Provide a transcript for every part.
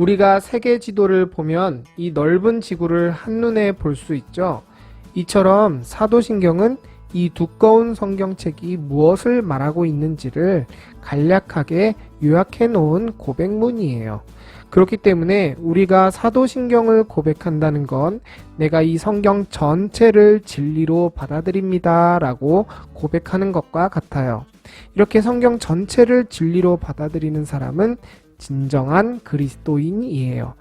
우리가 세계 지도를 보면 이 넓은 지구를 한눈에 볼 수 있죠. 이처럼 사도신경은 이 두꺼운 성경책이 무엇을 말하고 있는지를 간략하게 요약해 놓은 고백문이에요. 그렇기 때문에 우리가 사도신경을 고백한다는 건 내가 이 성경 전체를 진리로 받아들입니다 라고 고백하는 것과 같아요. 이렇게 성경 전체를 진리로 받아들이는 사람은 진정한 그리스도인이에요.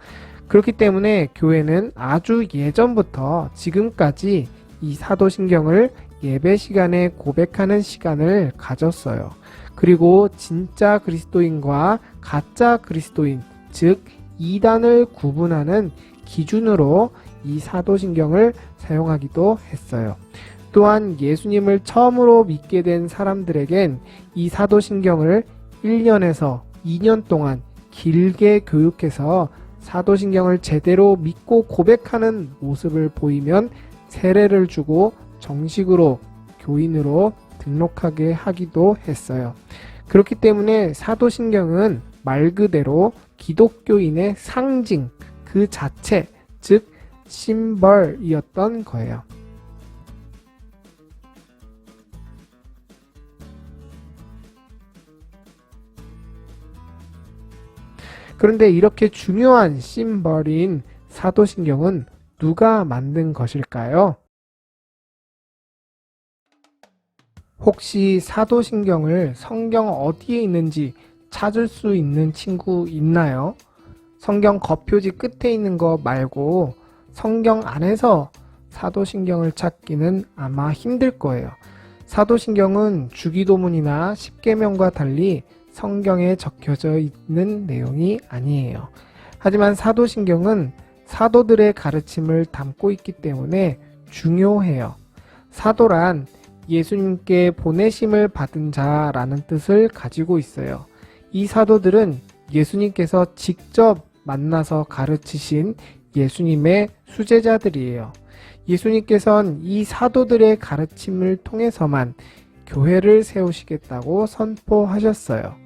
그렇기 때문에 교회는 아주 예전부터 지금까지 이 사도신경을 예배 시간에 고백하는 시간을 가졌어요. 그리고 진짜 그리스도인과 가짜 그리스도인, 즉 이단을 구분하는 기준으로 이 사도신경을 사용하기도 했어요. 또한 예수님을 처음으로 믿게 된 사람들에겐 이 사도신경을 1년에서 2년 동안 길게 교육해서 사도신경을 제대로 믿고 고백하는 모습을 보이면 세례를 주고 정식으로 교인으로 등록하게 하기도 했어요. 그렇기 때문에 사도신경은 말 그대로 기독교인의 상징 그 자체, 즉 심벌이었던 거예요. 그런데 이렇게 중요한 심벌인 사도신경은 누가 만든 것일까요? 혹시 사도신경을 성경 어디에 있는지 찾을 수 있는 친구 있나요? 성경 겉표지 끝에 있는 거 말고 성경 안에서 사도신경을 찾기는 아마 힘들 거예요. 사도신경은 주기도문이나 십계명과 달리 성경에 적혀져 있는 내용이 아니에요. 하지만 사도신경은 사도들의 가르침을 담고 있기 때문에 중요해요. 사도란 예수님께 보내심을 받은 자라는 뜻을 가지고 있어요. 이 사도들은 예수님께서 직접 만나서 가르치신 예수님의 수제자들이에요. 예수님께서는 이 사도들의 가르침을 통해서만 교회를 세우시겠다고 선포하셨어요.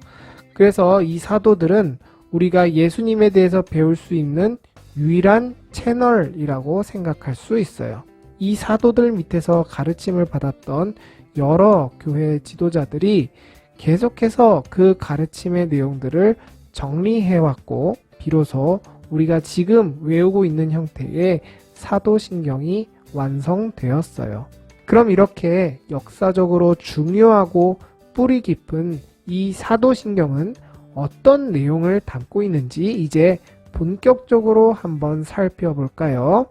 그래서 이 사도들은 우리가 예수님에 대해서 배울 수 있는 유일한 채널이라고 생각할 수 있어요. 이 사도들 밑에서 가르침을 받았던 여러 교회 지도자들이 계속해서 그 가르침의 내용들을 정리해왔고 비로소 우리가 지금 외우고 있는 형태의 사도신경이 완성되었어요. 그럼 이렇게 역사적으로 중요하고 뿌리 깊은 이 사도신경은 어떤 내용을 담고 있는지 이제 본격적으로 한번 살펴볼까요?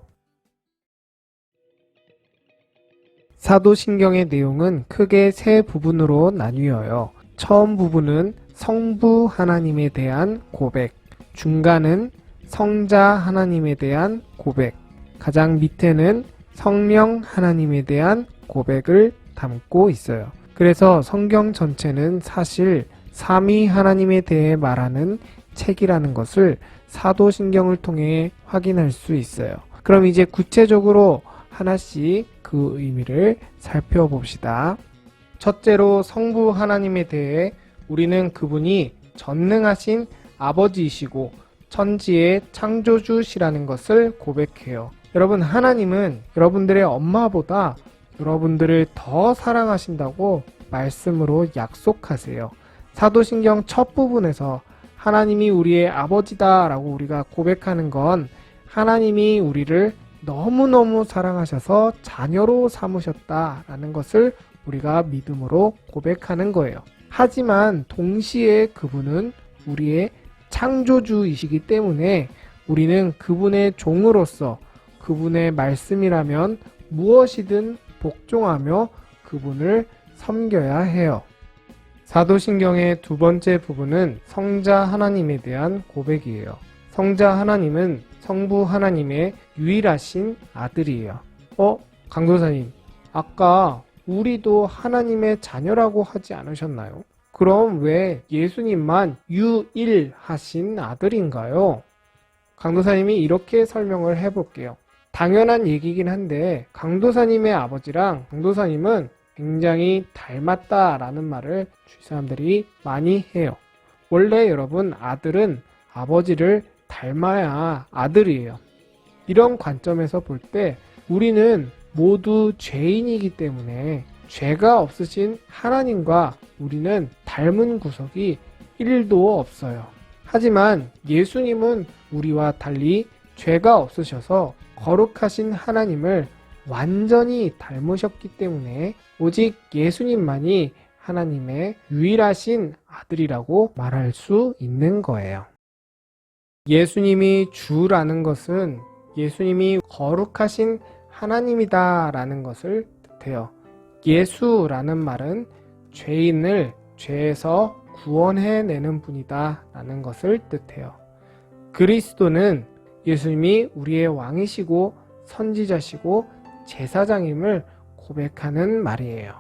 사도신경의 내용은 크게 세 부분으로 나뉘어요. 처음 부분은 성부 하나님에 대한 고백, 중간은 성자 하나님에 대한 고백, 가장 밑에는 성령 하나님에 대한 고백을 담고 있어요. 그래서 성경 전체는 사실 삼위 하나님에 대해 말하는 책이라는 것을 사도신경을 통해 확인할 수 있어요. 그럼 이제 구체적으로 하나씩 그 의미를 살펴봅시다. 첫째로 성부 하나님에 대해 우리는 그분이 전능하신 아버지이시고 천지의 창조주시라는 것을 고백해요. 여러분, 하나님은 여러분들의 엄마보다 여러분들을 더 사랑하신다고 말씀으로 약속하세요. 사도신경 첫 부분에서 하나님이 우리의 아버지다 라고 우리가 고백하는 건 하나님이 우리를 너무너무 사랑하셔서 자녀로 삼으셨다라는 것을 우리가 믿음으로 고백하는 거예요. 하지만 동시에 그분은 우리의 창조주이시기 때문에 우리는 그분의 종으로서 그분의 말씀이라면 무엇이든 복종하며 그분을 섬겨야 해요. 사도신경의 두 번째 부분은 성자 하나님에 대한 고백이에요. 성자 하나님은 성부 하나님의 유일하신 아들이에요. 강도사님, 아까 우리도 하나님의 자녀라고 하지 않으셨나요? 그럼 왜 예수님만 유일하신 아들인가요? 강도사님이 이렇게 설명을 해볼게요. 당연한 얘기긴 한데 강도사님의 아버지랑 강도사님은 굉장히 닮았다라는 말을 주위 사람들이 많이 해요. 원래 여러분, 아들은 아버지를 닮아야 아들이에요. 이런 관점에서 볼 때 우리는 모두 죄인이기 때문에 죄가 없으신 하나님과 우리는 닮은 구석이 1도 없어요. 하지만 예수님은 우리와 달리 죄가 없으셔서 거룩하신 하나님을 완전히 닮으셨기 때문에 오직 예수님만이 하나님의 유일하신 아들이라고 말할 수 있는 거예요. 예수님이 주라는 것은 예수님이 거룩하신 하나님이다 라는 것을 뜻해요. 예수라는 말은 죄인을 죄에서 구원해내는 분이다 라는 것을 뜻해요. 그리스도는 예수님이 우리의 왕이시고 선지자시고 제사장임을 고백하는 말이에요.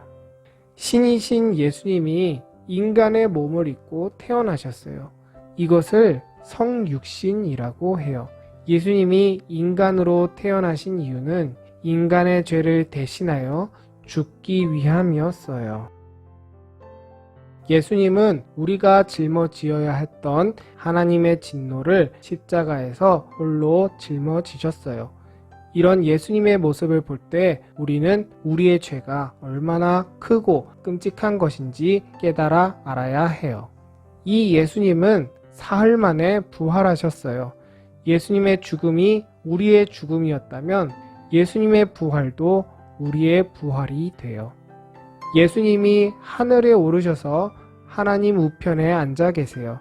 신이신 예수님이 인간의 몸을 입고 태어나셨어요. 이것을 성육신이라고 해요. 예수님이 인간으로 태어나신 이유는 인간의 죄를 대신하여 죽기 위함이었어요. 예수님은 우리가 짊어지어야 했던 하나님의 진노를 십자가에서 홀로 짊어지셨어요. 이런 예수님의 모습을 볼 때 우리는 우리의 죄가 얼마나 크고 끔찍한 것인지 깨달아 알아야 해요. 이 예수님은 사흘 만에 부활하셨어요. 예수님의 죽음이 우리의 죽음이었다면 예수님의 부활도 우리의 부활이 돼요. 예수님이 하늘에 오르셔서 하나님 우편에 앉아 계세요.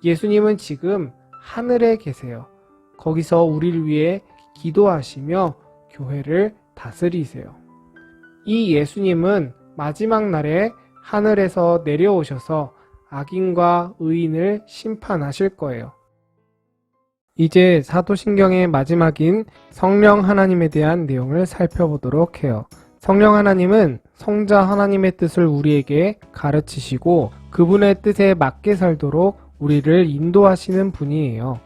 예수님은 지금 하늘에 계세요. 거기서 우리를 위해 기도하시며 교회를 다스리세요. 이 예수님은 마지막 날에 하늘에서 내려오셔서 악인과 의인을 심판하실 거예요. 이제 사도신경의 마지막인 성령 하나님에 대한 내용을 살펴보도록 해요. 성령 하나님은 성자 하나님의 뜻을 우리에게 가르치시고 그분의 뜻에 맞게 살도록 우리를 인도하시는 분이에요.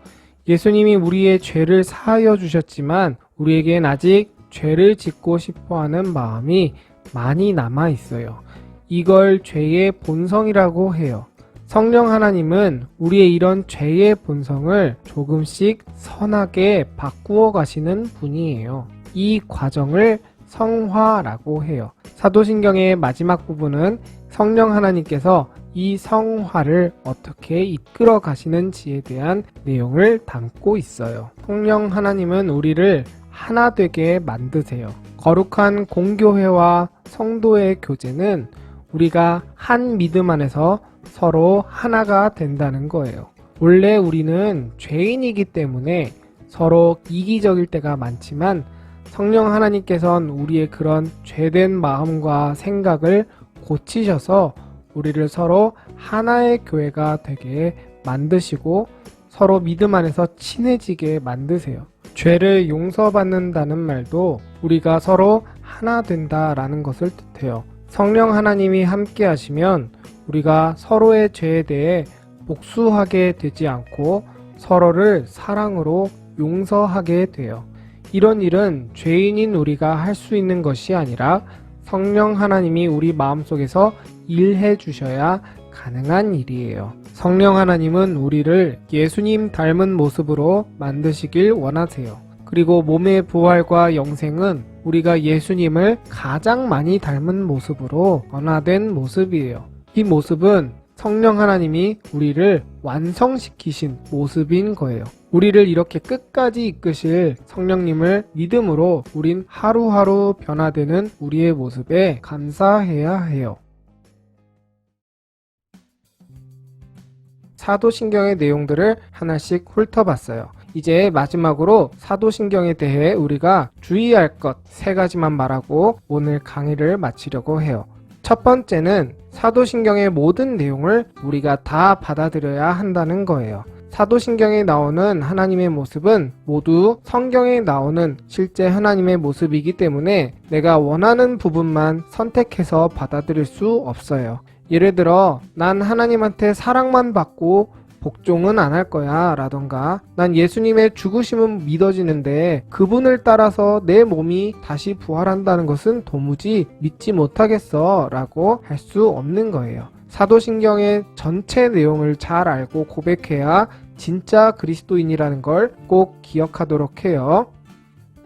예수님이 우리의 죄를 사하여 주셨지만 우리에겐 아직 죄를 짓고 싶어하는 마음이 많이 남아 있어요. 이걸 죄의 본성이라고 해요. 성령 하나님은 우리의 이런 죄의 본성을 조금씩 선하게 바꾸어 가시는 분이에요. 이 과정을 성화라고 해요. 사도신경의 마지막 부분은 성령 하나님께서 이 성화를 어떻게 이끌어 가시는지에 대한 내용을 담고 있어요. 성령 하나님은 우리를 하나 되게 만드세요. 거룩한 공교회와 성도의 교제는 우리가 한 믿음 안에서 서로 하나가 된다는 거예요. 원래 우리는 죄인이기 때문에 서로 이기적일 때가 많지만 성령 하나님께서는 우리의 그런 죄된 마음과 생각을 고치셔서 우리를 서로 하나의 교회가 되게 만드시고 서로 믿음 안에서 친해지게 만드세요. 죄를 용서받는다는 말도 우리가 서로 하나 된다라는 것을 뜻해요. 성령 하나님이 함께 하시면 우리가 서로의 죄에 대해 복수하게 되지 않고 서로를 사랑으로 용서하게 돼요. 이런 일은 죄인인 우리가 할 수 있는 것이 아니라 성령 하나님이 우리 마음속에서 일해 주셔야 가능한 일이에요. 성령 하나님은 우리를 예수님 닮은 모습으로 만드시길 원하세요. 그리고 몸의 부활과 영생은 우리가 예수님을 가장 많이 닮은 모습으로 변화된 모습이에요. 이 모습은 성령 하나님이 우리를 완성시키신 모습인 거예요. 우리를 이렇게 끝까지 이끄실 성령님을 믿음으로 우린 하루하루 변화되는 우리의 모습에 감사해야 해요. 사도신경의 내용들을 하나씩 훑어봤어요. 이제 마지막으로 사도신경에 대해 우리가 주의할 것 3가지만 말하고 오늘 강의를 마치려고 해요. 첫 번째는 사도신경의 모든 내용을 우리가 다 받아들여야 한다는 거예요. 사도신경에 나오는 하나님의 모습은 모두 성경에 나오는 실제 하나님의 모습이기 때문에 내가 원하는 부분만 선택해서 받아들일 수 없어요. 예를 들어 난 하나님한테 사랑만 받고 복종은 안 할 거야 라던가 난 예수님의 죽으심은 믿어지는데 그분을 따라서 내 몸이 다시 부활한다는 것은 도무지 믿지 못하겠어 라고 할 수 없는 거예요. 사도신경의 전체 내용을 잘 알고 고백해야 진짜 그리스도인이라는 걸 꼭 기억하도록 해요.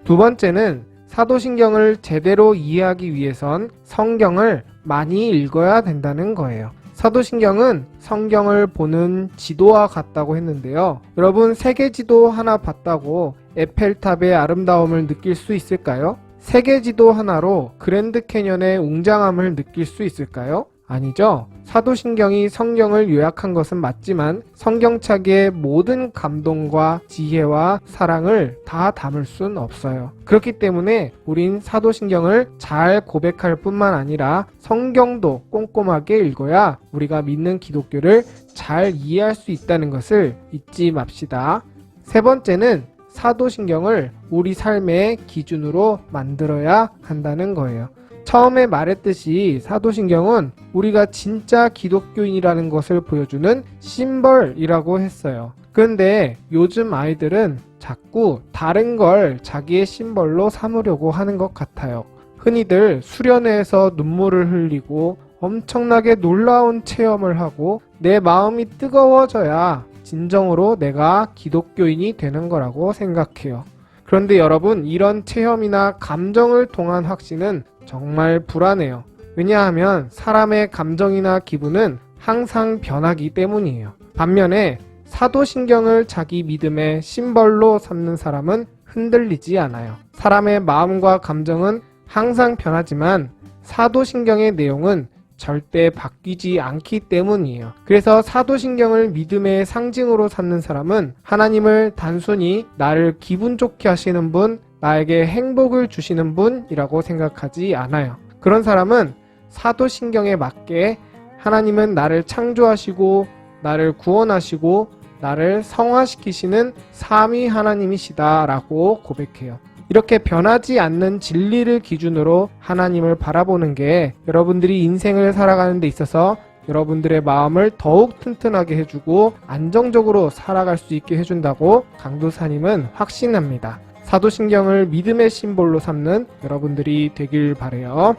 두 번째는 사도신경을 제대로 이해하기 위해선 성경을 많이 읽어야 된다는 거예요. 사도신경은 성경을 보는 지도와 같다고 했는데요. 여러분, 세계지도 하나 봤다고 에펠탑의 아름다움을 느낄 수 있을까요? 세계지도 하나로 그랜드 캐년의 웅장함을 느낄 수 있을까요? 아니죠. 사도신경이 성경을 요약한 것은 맞지만 성경책의 모든 감동과 지혜와 사랑을 다 담을 순 없어요. 그렇기 때문에 우린 사도신경을 잘 고백할 뿐만 아니라 성경도 꼼꼼하게 읽어야 우리가 믿는 기독교를 잘 이해할 수 있다는 것을 잊지 맙시다. 세 번째는 사도신경을 우리 삶의 기준으로 만들어야 한다는 거예요. 처음에 말했듯이 사도신경은 우리가 진짜 기독교인이라는 것을 보여주는 심벌이라고 했어요. 그런데 요즘 아이들은 자꾸 다른 걸 자기의 심벌로 삼으려고 하는 것 같아요. 흔히들 수련회에서 눈물을 흘리고 엄청나게 놀라운 체험을 하고 내 마음이 뜨거워져야 진정으로 내가 기독교인이 되는 거라고 생각해요. 그런데 여러분, 이런 체험이나 감정을 통한 확신은 정말 불안해요. 왜냐하면 사람의 감정이나 기분은 항상 변하기 때문이에요. 반면에 사도신경을 자기 믿음의 심벌로 삼는 사람은 흔들리지 않아요. 사람의 마음과 감정은 항상 변하지만 사도신경의 내용은 절대 바뀌지 않기 때문이에요. 그래서 사도신경을 믿음의 상징으로 삼는 사람은 하나님을 단순히 나를 기분 좋게 하시는 분, 나에게 행복을 주시는 분이라고 생각하지 않아요. 그런 사람은 사도신경에 맞게 하나님은 나를 창조하시고 나를 구원하시고 나를 성화시키시는 삼위 하나님이시다라고 고백해요. 이렇게 변하지 않는 진리를 기준으로 하나님을 바라보는 게 여러분들이 인생을 살아가는 데 있어서 여러분들의 마음을 더욱 튼튼하게 해주고 안정적으로 살아갈 수 있게 해준다고 강도사님은 확신합니다. 사도신경을 믿음의 심볼로 삼는 여러분들이 되길 바라요.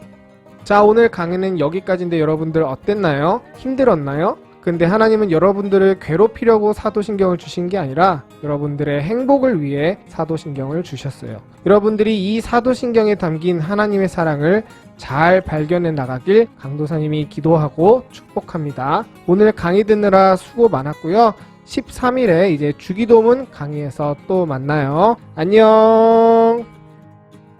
자, 오늘 강의는 여기까지인데 여러분들 어땠나요? 힘들었나요? 근데 하나님은 여러분들을 괴롭히려고 사도신경을 주신 게 아니라 여러분들의 행복을 위해 사도신경을 주셨어요. 여러분들이 이 사도신경에 담긴 하나님의 사랑을 잘 발견해 나가길 강도사님이 기도하고 축복합니다. 오늘 강의 듣느라 수고 많았고요. 13일에 이제 주기도문 강의에서 또 만나요. 안녕.